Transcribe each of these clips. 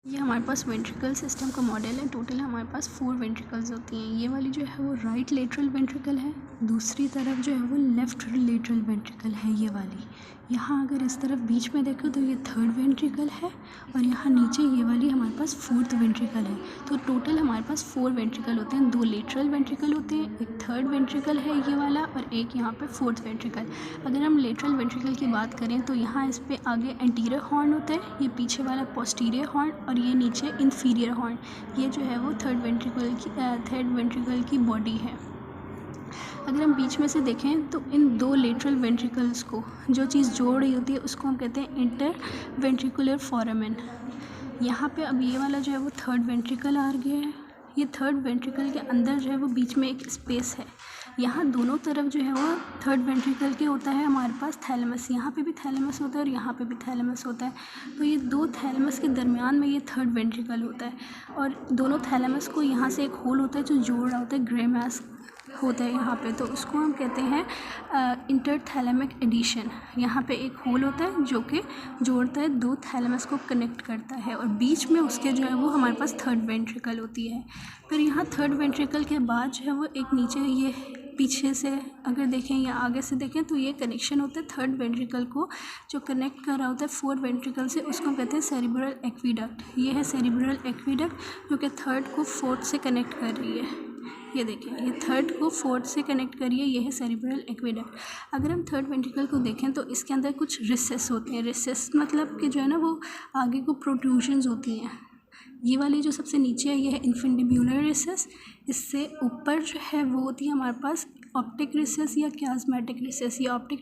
ये हमारे पास ventricle system का मॉडल है। टोटल हमारे पास 4 वेंट्रिकल्स होती हैं। ये वाली जो है वो राइट लेटरल वेंट्रिकल है, दूसरी तरफ जो है वो लेफ्ट लेटरल वेंट्रिकल है ये वाली। यहाँ अगर इस तरफ बीच में देखो तो ये थर्ड वेंट्रिकल है और यहाँ नीचे ये वाली हमारे पास फोर्थ वेंट्रिकल है। तो टोटल हमारे पास 4 वेंट्रिकल होते हैं, 2 लेटरल वेंट्रिकल होते हैं, एक थर्ड वेंट्रिकल है ये वाला और एक यहाँ पे फोर्थ वेंट्रिकल। अगर हम लेटरल वेंट्रिकल की बात करें तो यहाँ इस पे आगे एंटीरियर हॉर्न होता है, ये पीछे वाला पोस्टीरियर हॉर्न और ये नीचे इंफीरियर हॉर्न। ये जो है वो थर्ड वेंट्रिकल की बॉडी है। अगर हम बीच में से देखें तो इन 2 लेटरल वेंट्रिकल्स को जो चीज़ जोड़ रही होती है उसको हम कहते हैं इंटर वेंट्रिकुलर फोरामेन। यहाँ पे अब ये वाला जो है वो थर्ड वेंट्रिकल आ गया है। ये थर्ड वेंट्रिकल के अंदर जो है वो बीच में एक स्पेस है। यहाँ दोनों तरफ जो है वो थर्ड वेंट्रिकल के होता है हमारे पास थैलेमस। यहाँ पे भी थैलेमस होता है और यहाँ पे भी थैलेमस होता है। तो ये 2 थैलेमस के दरमियान में ये थर्ड वेंट्रिकल होता है और दोनों थैलेमस को यहाँ से एक होल होता है जो जोड़ रहा होता है, ग्रे मैस होता है यहाँ पे। तो उसको हम कहते हैं इंटरथैलेमिक एडिशन। यहाँ पे एक होल होता है जो कि जोड़ता है 2 थैलेमस को कनेक्ट करता है और बीच में उसके जो है वो हमारे पास थर्ड वेंट्रिकल होती है। फिर यहाँ थर्ड वेंट्रिकल के बाद जो है वो एक नीचे ये पीछे से अगर देखें या आगे से देखें तो ये कनेक्शन होता है थर्ड वेंट्रिकल को जो कनेक्ट कर रहा होता है फोर्थ वेंट्रिकल से, उसको कहते हैं सेरिब्रल एक्वीडक्ट। ये है सेरिब्रल एक्वीडक्ट जो कि थर्ड को फोर्थ से कनेक्ट कर रही है। ये देखिए, ये थर्ड को फोर्थ से कनेक्ट करिए, ये है सेरिब्रल एक्वीडक्ट। अगर हम थर्ड वेंट्रिकल को देखें तो इसके अंदर कुछ रिसेस होते हैं। रिसेस मतलब कि जो है ना वो आगे को प्रोट्रूजन्स होती हैं। ये वाली जो सबसे नीचे है ये है इन्फेंडिब्यूलर रिसेस। इससे ऊपर जो है वो होती है हमारे पास ऑप्टिक रिसेस या क्याज़्मेटिक रिसेस। ये ऑप्टिक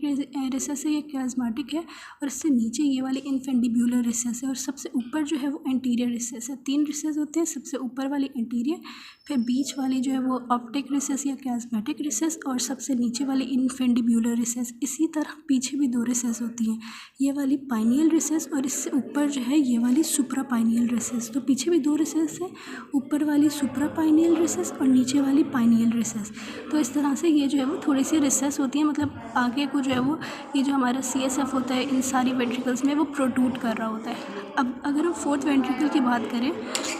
रिसेस है, ये क्याज़्मेटिक है और इससे नीचे ये वाली इन्फेंडिब्यूलर रिसेस है और सबसे ऊपर जो है वो एंटीरियर रिसेस है। 3 रिसेस होते हैं, सबसे ऊपर वाली एंटीरियर, फिर बीच वाली जो है वो ऑप्टिक रिसेस या क्याज़्मेटिक रिसेस और सबसे नीचे वाली इन्फेंडिब्यूलर रिसेस। इसी तरह पीछे भी 2 रिसेस होती हैं, ये वाली पाइनियल रिसेस और इससे ऊपर जो है ये वाली सुप्रापाइनियल रिसेस। तो पीछे भी 2 रिसेस है, ऊपर वाली सुप्रापाइनियल रिसेस और नीचे वाली पाइनियल रिसेस। तो इस तरह से ये जो है वो थोड़ी सी रिसेस होती है, मतलब आगे को जो है वो ये जो हमारा CSF होता है इन सारी वेंट्रिकल्स में वो प्रोट्रूड कर रहा होता है। अब अगर हम फोर्थ वेंट्रिकल की बात करें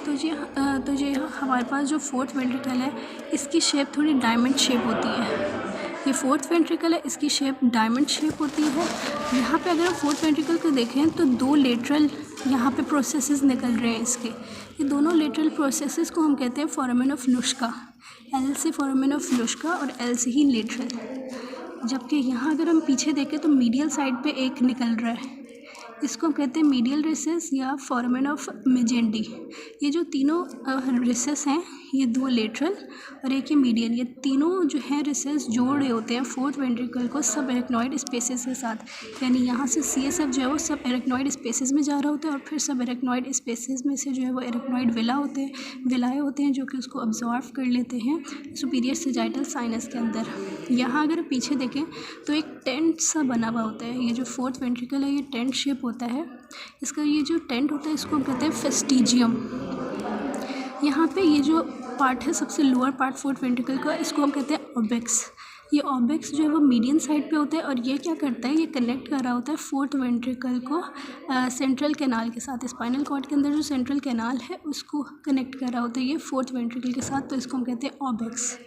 तो ये हमारे पास जो फोर्थ वेंट्रिकल है इसकी शेप थोड़ी डायमंड शेप होती है। ये फोर्थ वेंट्रिकल है, इसकी शेप डायमंड शेप होती है। यहाँ पे अगर हम फोर्थ वेंट्रिकल को देखें तो 2 लेटरल यहाँ पे प्रोसेसेस निकल रहे हैं इसके। ये दोनों लेटरल प्रोसेसेस को हम कहते हैं फोरामेन ऑफ लुश्का। L से फोरामेन ऑफ लुश्का और L से ही लेटरल। जबकि यहाँ अगर हम पीछे देखें तो मीडियल साइड पे एक निकल रहा है, इसको हम कहते हैं मीडियल रिसेस या फोरामेन ऑफ मेजेंडी। ये जो तीनों रिसेस हैं ये 2 लेटरल और एक ये मीडियल, ये तीनों जो है रिसेस जोड़ रहे होते हैं फोर्थ वेंट्रिकल को सब एरेक्नॉइड स्पेसेस के साथ। यानी यहाँ से CSF जो है वो सब एरेक्नॉइड स्पेसेस में जा रहा होता है और फिर सब एरेक्नॉइड स्पेसेस में से जो है वो एरेक्नॉइड विलाए होते हैं जो कि उसको अब्जॉर्व कर लेते हैं सुपीरियर सेजाइटल साइनस के अंदर। यहाँ अगर पीछे देखें तो एक टेंट सा बना हुआ होता है। ये जो फोर्थ वेंट्रिकल है ये टेंट शेप होता है। इसका ये जो टेंट होता है इसको हम कहते हैं फेस्टिजियम। यहाँ पे ये जो पार्ट है सबसे लोअर पार्ट फोर्थ वेंट्रिकल का, इसको हम कहते हैं ऑर्बिक्स। ये ऑर्बिक्स जो है वो मीडियन साइड पे होता है और ये क्या करता है, ये कनेक्ट कर रहा होता है फोर्थ वेंट्रिकल को सेंट्रल कैनाल के साथ। स्पाइनल कॉर्ड के अंदर जो सेंट्रल कैनाल है उसको कनेक्ट कर रहा होता है ये फोर्थ वेंट्रिकल के साथ, तो इसको हम कहते हैं ऑर्बिक्स।